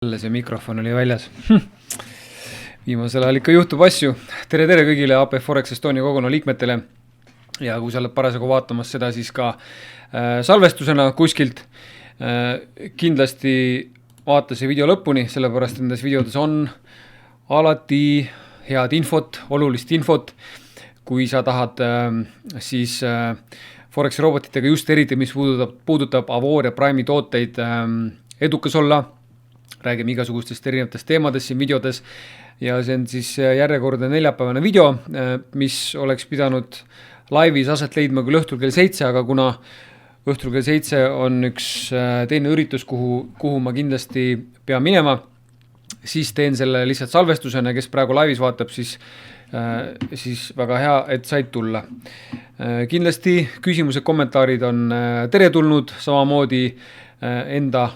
Jälle see mikrofon oli väljas. Viimasel ajal ikka juhtub asju. Tere kõigile AP Forex Estonia koguna liikmetele. Ja kui sa oled parasjagu vaatamas seda siis ka salvestusena kuskilt, kindlasti vaata see video lõpuni, sellepärast et nendes videodes on alati head infot, olulist infot. Kui sa tahad siis Forex robotitega just eriti, mis puudutab Avor ja Prime'i tooteid edukas olla, räägime igasugustest erinevatest teemadest siin videodes ja see on siis järjekordne neljapäevane video, mis oleks pidanud laivis aset leidma küll õhtul kell 7, aga kuna õhtul kell 7 on üks teine üritus, kuhu ma kindlasti pean minema, siis teen selle lihtsalt salvestusena, kes praegu laivis vaatab, siis väga hea, et said tulla. Kindlasti küsimused, kommentaarid on teretulnud, samamoodi enda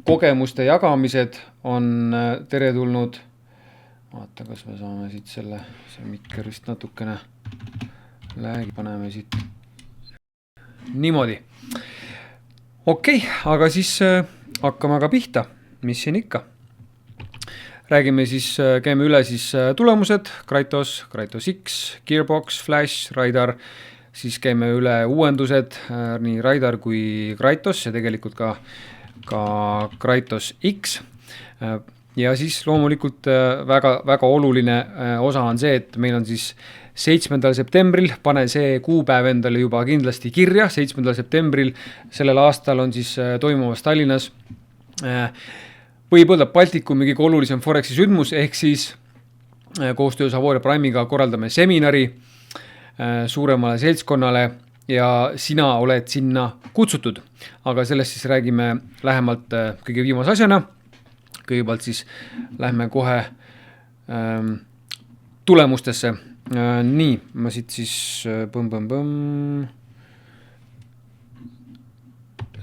kogemuste jagamised on teretulnud. Vaata, kas me saame siit see mikker vist natukene läägi, paneme siit niimoodi. Okei, aga siis hakkame aga pihta, mis siin ikka. Räägime siis, käime üle siis tulemused, Kratos X, Gearbox, Flash, Raidar, siis käime üle uuendused, nii Raidar kui Kratos ja tegelikult ka Kratos X. Ja siis loomulikult väga oluline osa on see, et meil on siis 7. septembril, pane see kuupäev endale juba kindlasti kirja, 7. septembril sellel aastal on siis toimumas Tallinnas võib öelda Baltikumi kõige olulisem Forexi sündmus, ehk siis koostöös Avor ja Prime'iga korraldame seminari suuremale seltskonnale ja sina oled sinna kutsutud. Aga sellest siis räägime lähemalt kõige viimase asjana. Kõigepealt siis lähme kohe tulemustesse. Nii, ma siit siis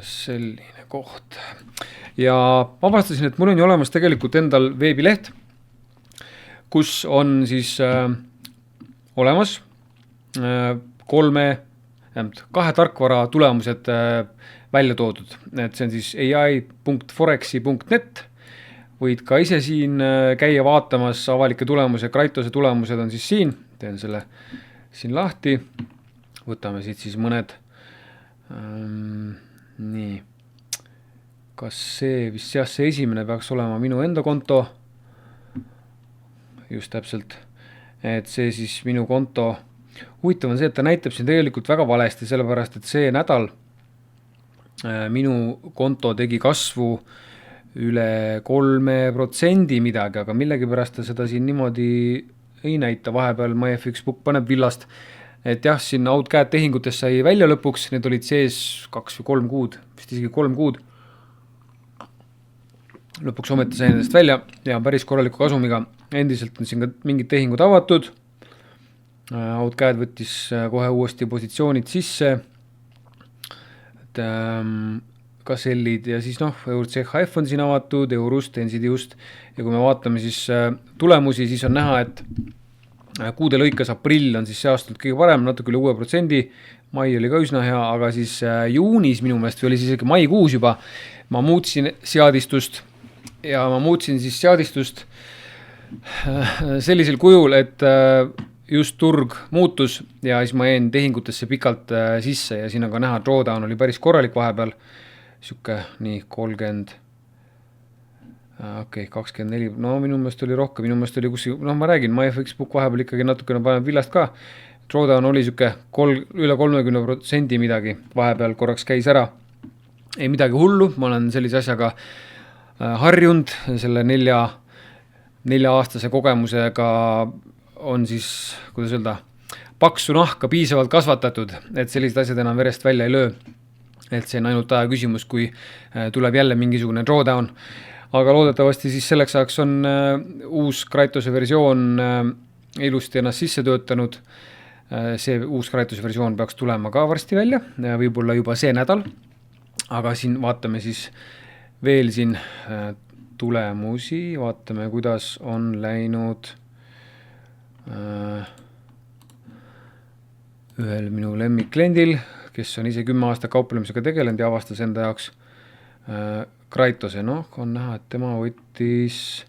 selline koht. Ja avastasin, et mul on ju olemas tegelikult endal veebileht, kus on siis olemas kahe tarkvara tulemused välja toodud. Et see on siis ai.forexi.net. Võid ka ise siin käia vaatamas avalike tulemuse, Kratose tulemused on siis siin. Teen selle siin lahti. Võtame siit siis mõned. Nii. Kas see vist see esimene peaks olema minu enda konto? Just täpselt. Et see siis minu konto. Huvitav on see, et ta näitab siin tegelikult väga valesti, sellepärast, et see nädal minu konto tegi kasvu üle 3% midagi, aga millegi pärast ta seda siin niimoodi ei näita. Vahepeal MyFXbook paneb villast, et jah, siin outcad tehingutest sai välja lõpuks, need olid sees 2 või 3 kuud, vist isegi 3 kuud. Lõpuks ometi sai nendest välja ja päris korraliku kasumiga. Endiselt on siin ka mingid tehingud avatud. Outcad võttis kohe uuesti positsioonid sisse, et ka sellid ja siis EURCHF on siin avatud, Eurust, Ensidiust ja kui me vaatame siis tulemusi, siis on näha, et kuude lõikas aprill on siis see aastalt kõige parem, natuke üle 6%, mai oli ka üsna hea, aga siis juunis minu meelest või oli siis maikuus juba, ma muutsin seadistust ja ma muutsin siis seadistust sellisel kujul, et just turg muutus ja siis ma jäin tehingutesse pikalt sisse ja siin on ka näha, drawdown oli päris korralik vahepeal, siuke nii 30, 24, no minu meelest oli rohkem, minu meelest oli ma räägin, MyFXbook vahepeal ikkagi natukene paneb villast ka, drawdown oli siuke üle 30% midagi, vahepeal korraks käis ära, ei midagi hullu, ma olen sellise asjaga harjunud, selle 4 aastase kogemusega on siis, kuidas öelda, paksu nahka piisavalt kasvatatud, et sellised asjad enam verest välja ei löö. Et see on ainult aja küsimus, kui tuleb jälle mingisugune drawdown. Aga loodetavasti siis selleks ajaks on uus Kratose versioon ilusti ennast sisse töötanud. See uus Kratose versioon peaks tulema ka varsti välja, võib-olla juba see nädal. Aga siin vaatame siis veel siin tulemusi, vaatame, kuidas on läinud ühel minu lemmikkliendil, kes on ise 10 aasta kauplemisega tegelenud ja avastas enda jaoks Kraitose, noh, on näha, et tema võttis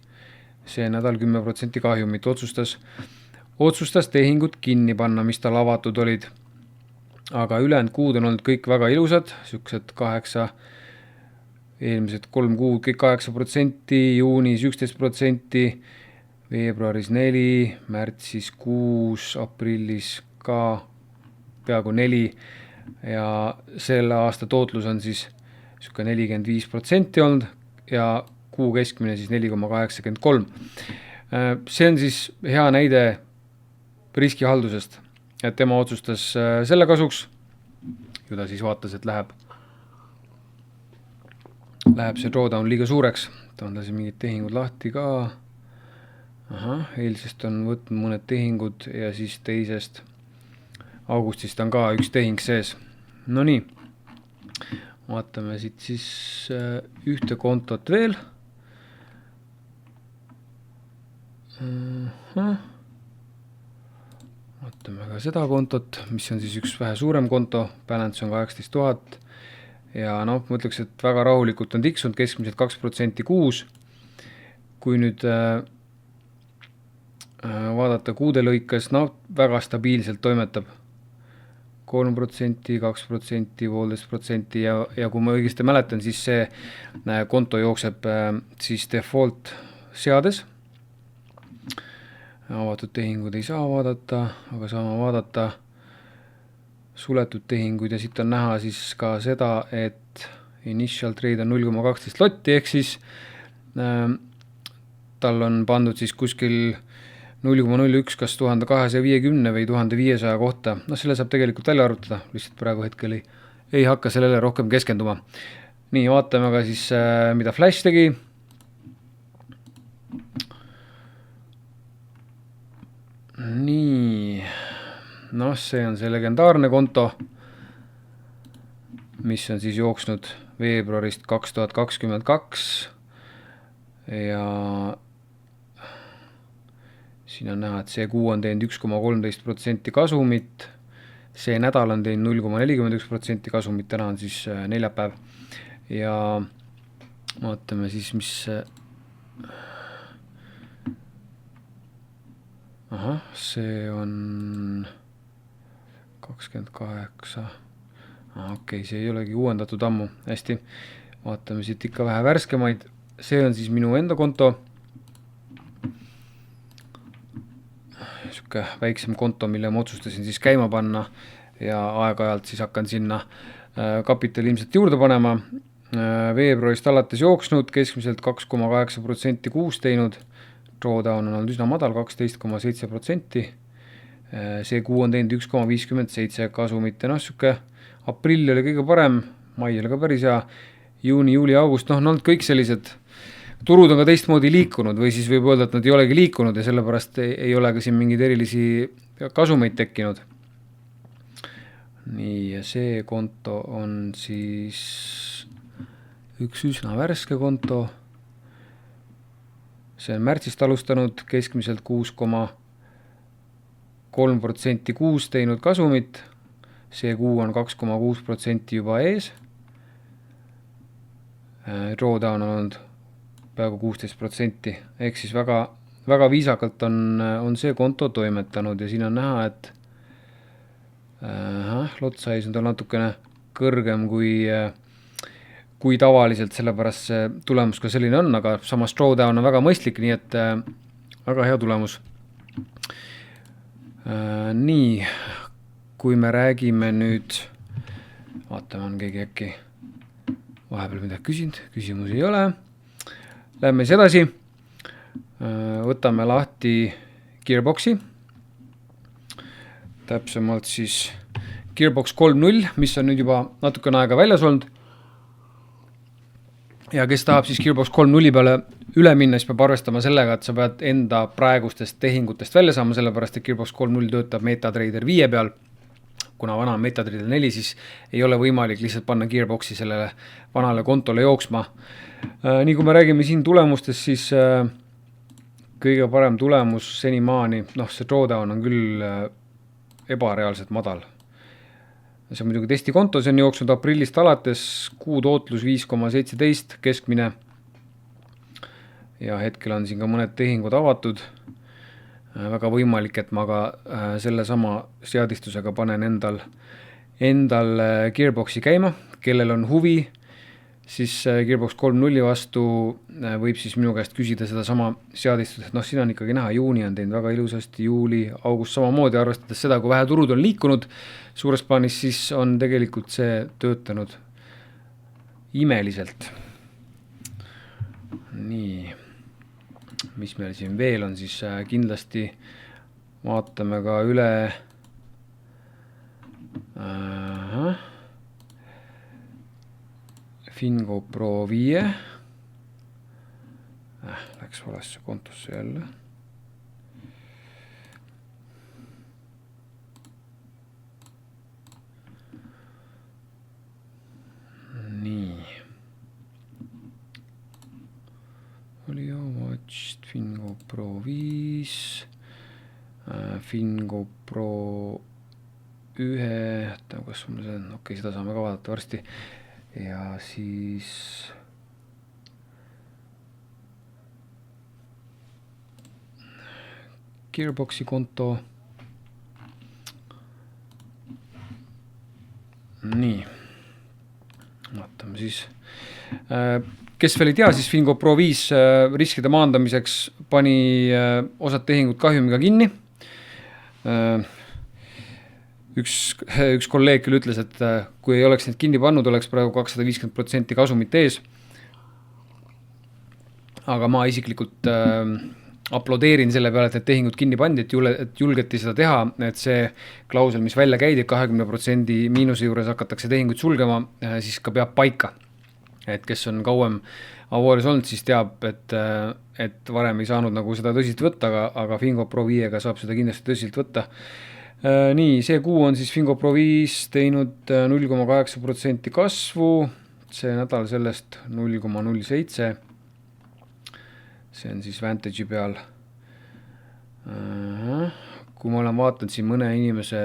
see nädal 10% kahjumit, otsustas tehingud kinni panna, mis tal avatud olid. Aga ülejäänud kuud on olnud kõik väga ilusad, siuksed 8, eelmised 3 kuud kõik 8%, juunis 11%, veebruaris 4%, märtsis 6%, aprillis ka peaaegu 4% ja selle aasta tootlus on siis 45% olnud ja kuu keskmine siis 4,83%. See on siis hea näide riskihaldusest, et tema otsustas selle kasuks, ju ta siis vaatas, et läheb see drawdown liiga suureks, ta on siin mingid tehingud lahti ka. Eilsest on võtnud mõned tehingud ja siis teisest augustist on ka üks tehing sees. No nii, vaatame siit siis ühte kontot veel. Vaatame ka seda kontot, mis on siis üks vähe suurem konto, balance on 18 000 ja noh, ma ütleks, et väga rahulikult on tiksunud keskmiselt 2% kuus. Kui nüüd vaadata kuude lõikes, no väga stabiilselt toimetab 3%, 2%, 1,5% ja kui ma õigesti mäletan, siis see konto jookseb siis default seades. Avatud tehingud ei saa vaadata, aga saame vaadata suletud tehingud ja siit on näha siis ka seda, et initial trade on 0,12 lotti, ehk siis tal on pandud siis kuskil 0,01 kas 1250 või 1500 kohta. No selle saab tegelikult välja arvutada, lihtsalt praegu hetkel ei hakka sellele rohkem keskenduma. Nii, vaatame ka siis, mida Flash tegi. Nii, noh, see on see legendaarne konto, mis on siis jooksnud veebruarist 2022 ja siin on näha, et see kuu on teinud 1,13% kasumit, see nädal on teinud 0,41% kasumit, täna on siis neljapäev ja vaatame siis, mis see on 28, okei, see ei olegi uuendatud ammu, hästi, vaatame siit ikka vähe värskemaid, see on siis minu enda konto, siuke väiksem konto, mille ma otsustasin siis käima panna ja aeg-ajalt siis hakkan sinna kapitali ilmselt juurde panema. Veebruarist alates jooksnud, keskmiselt 2,8% kuus teinud, drawdown on olnud üsna madal, 12,7%. See kuu on teinud 1,57 kasumit ja noh, siuke aprill oli kõige parem, mai oli ka päris hea, juuni, juuli, august, noh, on kõik sellised turud on ka teistmoodi liikunud või siis võib öelda, et nad ei olegi liikunud ja sellepärast ei ole ka siin mingeid erilisi kasumeid tekkinud. Nii, ja see konto on siis üks üsna värske konto. See on märtsist alustanud, keskmiselt 6,3% kuus teinud kasumit. See kuu on 2,6% juba ees. Drawdown on olnud peaaegu 16%, ehk siis väga, väga viisakalt on see konto toimetanud ja siin on näha, et lot size on tal natukene kõrgem kui tavaliselt, sellepärast see tulemus ka selline on, aga samas drawdown on väga mõistlik, nii et väga hea tulemus. Nii, kui me räägime nüüd, vaatame, on keegi äkki vahepeal midagi küsinud, küsimusi ei ole. Lähme siis edasi, võtame lahti Gearboxi, täpsemalt siis Gearbox 3.0, mis on nüüd juba natukene aega väljas olnud. Ja kes tahab siis Gearbox 3.0 peale üle minna, siis peab arvestama sellega, et sa pead enda praegustest tehingutest välja saama, sellepärast et Gearbox 3.0 töötab MetaTrader 5 peal. Kuna vana on MetaTrader 4, siis ei ole võimalik lihtsalt panna Gearboxi sellele vanale kontole jooksma. Nii kui me räägime siin tulemustest, siis kõige parem tulemus senimaani, noh see drawdown on küll ebareaalselt madal. see on muidugi testikonto, see on jooksnud aprillist alates, kuu tootlus 5,17 keskmine. Ja hetkel on siin ka mõned tehingud avatud. Väga võimalik, et ma ka selle sama seadistusega panen endal Gearboxi käima, kellel on huvi, siis Gearbox 3.0 vastu võib siis minu käest küsida seda sama seadistust, et siin on ikkagi näha, juuni on teinud väga ilusasti, juuli, august samamoodi, arvestades seda, kui vähe turud on liikunud suures plaanis, siis on tegelikult see töötanud imeliselt. Nii, mis meil siin veel on, siis kindlasti vaatame ka üle Fingo Pro 5. Läks valesse kontosse jälle. Nii. Olio Watch, Fingo Pro 5, Fingo Pro 1, kas mul see on, okei, seda saame ka vaadata varsti. Ja siis Gearboxi konto. Nii, vaatame siis. Kes veel ei tea, siis Fingo Pro 5 riskide maandamiseks pani osad tehingud kahjumiga kinni. Üks kolleeg küll ütles, et kui ei oleks need kinni pannud, oleks praegu 250% kasumit ees. Aga ma isiklikult aplodeerin selle peale, et need tehingud kinni pandi, et julgeti seda teha, et see klausel, mis välja käidi, 20% miinuse juures hakatakse tehinguid sulgema, siis ka peab paika. Et kes on kauem Avorias olnud, siis teab, et varem ei saanud nagu seda tõsiselt võtta, aga Fingo Pro 5-ga saab seda kindlasti tõsiselt võtta. Nii, see kuu on siis Fingo Pro 5 teinud 0,8% kasvu, see nädal sellest 0,07. See on siis Vantage'i peal. Kui ma olen vaatanud siin mõne inimese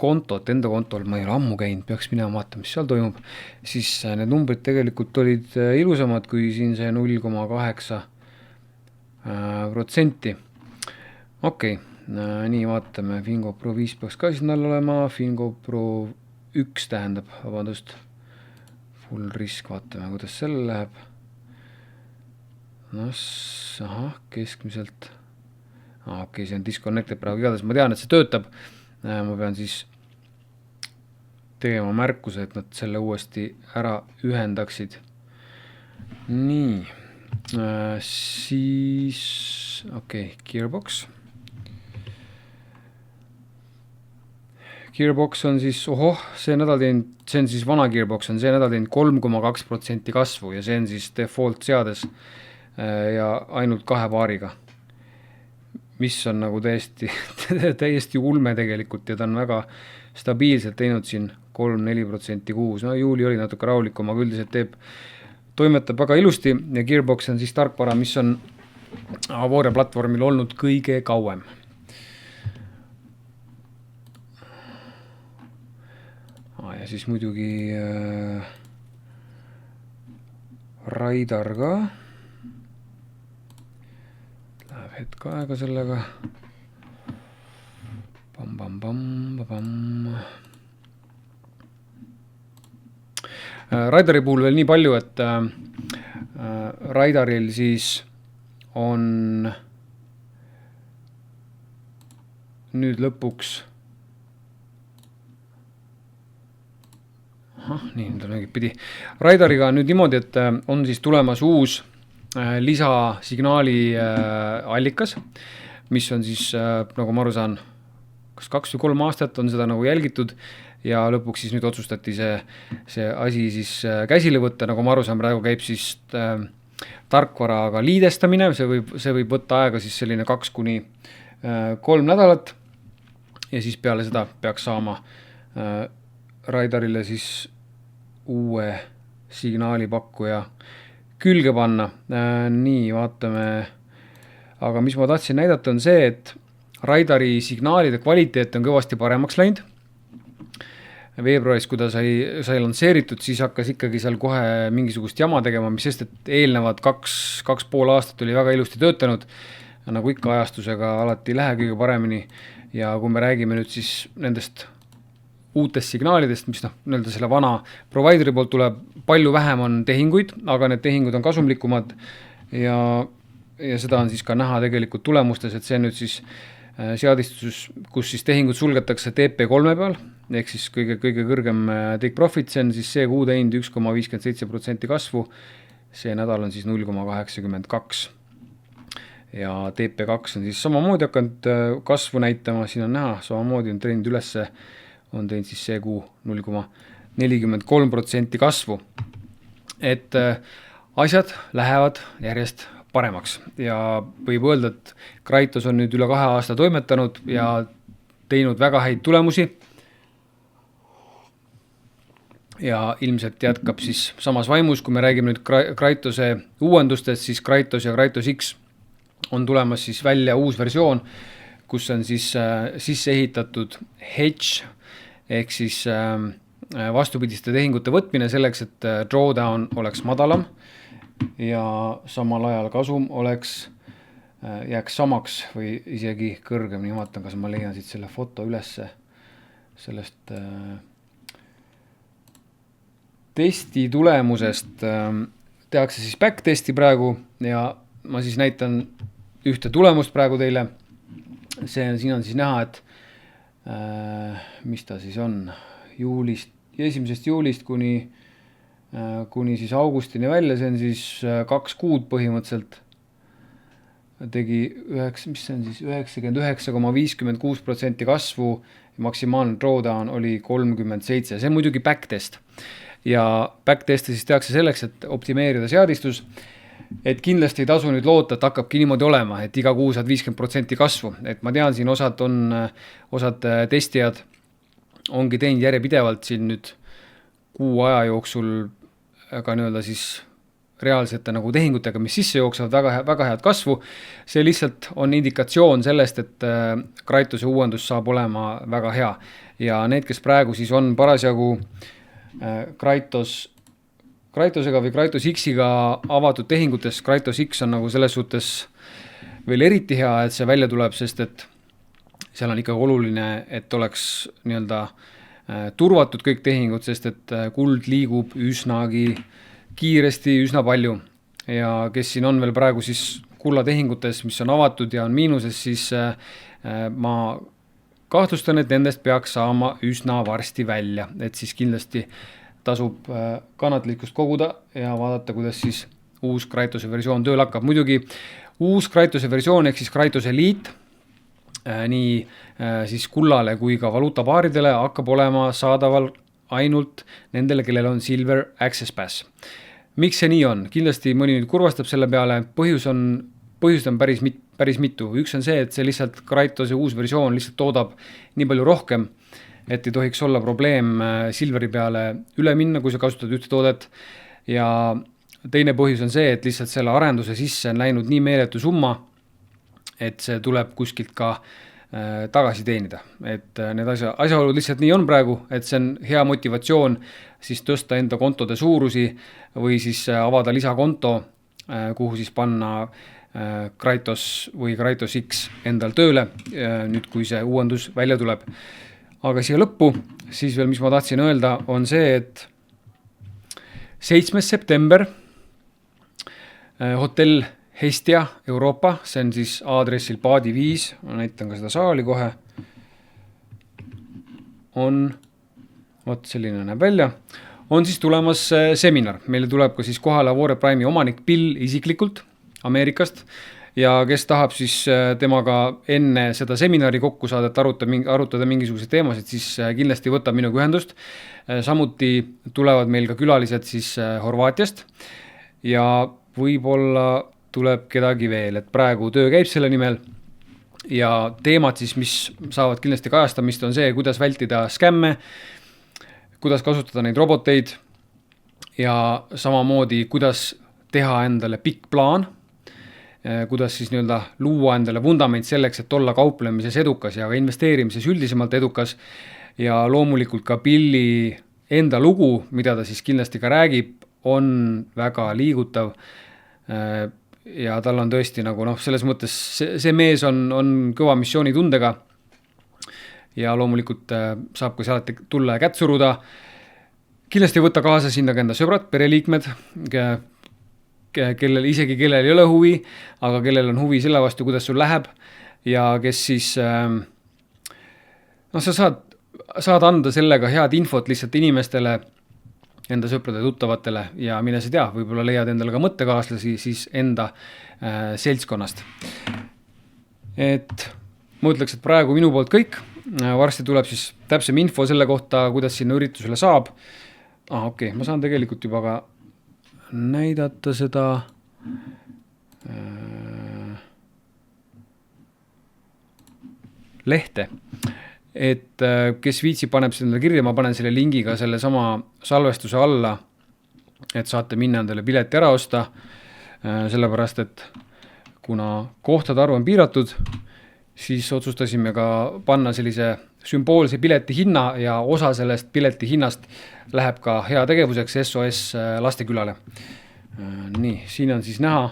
kontot, enda kontol, ma ei ole ammu käinud, peaks minema vaatama, mis seal toimub, siis need numbrid tegelikult olid ilusamad kui siin see 0,8%. Okei. Nii, vaatame, Fingo Pro 5 peaks ka siin all olema, Fingo Pro 1 tähendab, vabandust, full risk, vaatame, kuidas selle läheb. Keskmiselt, okei, see on disconnected praegu igatahes, ma tean, et see töötab, ma pean siis tegema märkuse, et nad selle uuesti ära ühendaksid. Nii, siis, okei, Gearbox. Gearbox on siis, see nädal teinud, see on siis vana Gearbox, on see nädal teinud 3,2% kasvu ja see on siis default seades ja ainult 2 paariga, mis on nagu täiesti ulme tegelikult ja ta on väga stabiilselt teinud siin 3-4% kuus. Juuli oli natuke rahulikum, aga üldiselt toimetab väga ilusti ja Gearbox on siis tarkvara, mis on Avoria platvormil olnud kõige kauem. Ja siis muidugi Raidar ka. Läheb hetk aega sellega. Raidari puhul veel nii palju, et Raidaril siis on nüüd lõpuks nii, nüüd on õiged pidi. Raidariga on nüüd niimoodi, et on siis tulemas uus lisasignaali allikas, mis on siis, nagu ma aru saan, kas 2 või 3 aastat on seda nagu jälgitud ja lõpuks siis nüüd otsustati see asi siis käsile võtta, nagu ma aru saan, praegu käib siis tarkvaraga liidestamine, see võib võtta aega siis selline 2-3 nädalat ja siis peale seda peaks saama Raidarile siis uue signaalipakkuja külge panna. Nii, vaatame. Aga mis ma tahtsin näidata on see, et Raidari signaalide kvaliteet on kõvasti paremaks läinud. veebruaris, kui ta sai lansseeritud, siis hakkas ikkagi seal kohe mingisugust jama tegema, mis sest, et eelnevad 2,5 aastat oli väga ilusti töötanud, nagu ikka ajastusega alati ei lähe kõige paremini ja kui me räägime nüüd siis nendest uutest signaalidest, mis nii-öelda selle vana provideri poolt tuleb, palju vähem on tehinguid, aga need tehingud on kasumlikumad ja seda on siis ka näha tegelikult tulemustes, et see on nüüd siis seadistus, kus siis tehingud sulgetakse TP3 peal, ehk siis kõige kõrgem take profit, see on siis see kuu teinud 1,57% kasvu, see nädal on siis 0,82. Ja TP2 on siis samamoodi hakanud kasvu näitama, siin on näha, samamoodi on teinud ülesse, on teinud siis see kuu 0,43% kasvu. Et asjad lähevad järjest paremaks ja võib öelda, et Kraitos on nüüd üle 2 aasta toimetanud ja teinud väga häid tulemusi ja ilmselt jätkab siis samas vaimus, kui me räägime nüüd Kraitose uuendustest, siis Kraitos ja Kraitos X on tulemas siis välja uus versioon, kus on siis sisse ehitatud hedge ehk siis vastupidiste tehingute võtmine selleks, et drawdown oleks madalam ja samal ajal kasum jääks samaks või isegi kõrgem. Nii vaatan, kas ma leian siit selle foto ülesse sellest testi tulemusest. Tehakse siis backtesti praegu ja ma siis näitan ühte tulemust praegu teile. Siin on siis näha, et mis ta siis on 1. juulist kuni siis augustini välja, see on siis 2 kuud põhimõtteliselt, tegi 99,56% kasvu, maksimaalne drawdown oli 37, see on muidugi backtest ja backtesti siis tehakse selleks, et optimeerida seadistus, et kindlasti ei tasu nüüd loota, et hakkabki niimoodi olema, et iga kuu saad 50% kasvu, et ma tean, siin osad testijad ongi teinud järjepidevalt siin nüüd kuu aja jooksul ka nii-öelda siis reaalsete nagu tehingutega, mis sisse jooksevad väga head kasvu. See lihtsalt on indikatsioon sellest, et Kraitose uuendus saab olema väga hea ja need, kes praegu siis on parasjagu Kraitosega või Kraitos X-iga avatud tehingutes, Kraitos X on nagu selles suhtes veel eriti hea, et see välja tuleb, sest et seal on ikkagi oluline, et oleks nii-öelda turvatud kõik tehingud, sest et kuld liigub üsnagi kiiresti, üsna palju ja kes siin on veel praegu siis kullatehingutes, mis on avatud ja on miinuses, siis ma kahtlustan, et nendest peaks saama üsna varsti välja, et siis kindlasti tasub kannatlikkust koguda ja vaadata, kuidas siis uus Kraitose versioon tööl hakkab. Muidugi uus Kraitose versioon ehk siis Kraitose Elite nii siis kullale kui ka valuutapaaridele hakkab olema saadaval ainult nendele, kellel on Silver Access Pass. Miks see nii on? Kindlasti mõni nüüd kurvastab selle peale, põhjust on päris mitu. Üks on see, et see lihtsalt Kraitose uus versioon lihtsalt toodab nii palju rohkem, et ei tohiks olla probleem Silveri peale üle minna, kui sa kasutad ühte toodet. Ja teine põhjus on see, et lihtsalt selle arenduse sisse on läinud nii meeletu summa, et see tuleb kuskilt ka tagasi teenida. Et need asjaolud lihtsalt nii on praegu, et see on hea motivatsioon siis tõsta enda kontode suurusi või siis avada lisakonto, kuhu siis panna Kraitos või Kraitos X endal tööle, nüüd kui see uuendus välja tuleb. Aga siia lõppu, siis veel mis ma tahtsin öelda, on see, et 7. september hotell Hestia Euroopa, see on siis aadressil Paadi 5, ma näitan ka seda saali kohe, vot selline näeb välja, on siis tulemas seminar. Meile tuleb ka siis kohale Avore Prime'i omanik Bill isiklikult Ameerikast ja kes tahab siis temaga enne seda seminari kokku saada, et arutada mingisuguseid teemasid, siis kindlasti võtab minuga ühendust. Samuti tulevad meil ka külalised siis Horvaatiast ja võib-olla tuleb kedagi veel, et praegu töö käib selle nimel ja teemad siis, mis saavad kindlasti kajastamist, on see, kuidas vältida skämme, kuidas kasutada neid roboteid ja samamoodi, kuidas teha endale pikk plaan, kuidas siis nii-öelda luua endale vundament selleks, et olla kauplemises edukas ja ka investeerimises üldisemalt edukas ja loomulikult ka Billi enda lugu, mida ta siis kindlasti ka räägib, on väga liigutav ja tal on tõesti nagu selles mõttes see mees on kõva missioonitundega ja loomulikult saab ka sealt tulla ja kätt suruda. Kindlasti võtta kaasa sinna ka enda sõbrad, pereliikmed, kellel ei ole huvi, aga kellel on huvi selle vastu, kuidas sul läheb ja kes siis sa saad anda sellega head infot lihtsalt inimestele, enda sõprade tuttavatele ja mine sa tea, võib-olla leiad endale ka mõttekaaslasi siis enda seltskonnast. Et ma ütleks, et praegu minu poolt kõik. Varsti tuleb siis täpsem info selle kohta, kuidas sinna üritusele saab. Okei, ma saan tegelikult juba ka näidata seda lehte. Et kes viitsi paneb selle kirja, ma panen selle lingi ka selle sama salvestuse alla, et saate minna endale pileti ära osta, sellepärast, et kuna kohtade arv on piiratud, siis otsustasime ka panna sellise sümboolse pileti hinna ja osa sellest pileti hinnast läheb ka hea tegevuseks SOS Lastekülale. Nii, siin on siis näha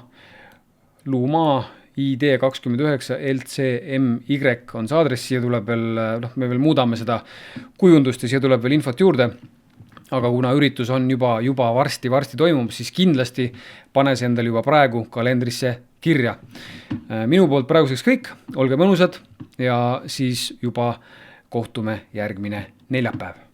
Luumaa ID 29 LCMY on see aadress, siia tuleb veel, me veel muudame seda kujundust ja siia tuleb veel infot juurde, aga kuna üritus on juba varsti toimub, siis kindlasti pane see endal juba praegu kalendrisse kirja. Minu poolt praeguseks kõik, olge mõnusad ja siis juba kohtume järgmine neljapäev.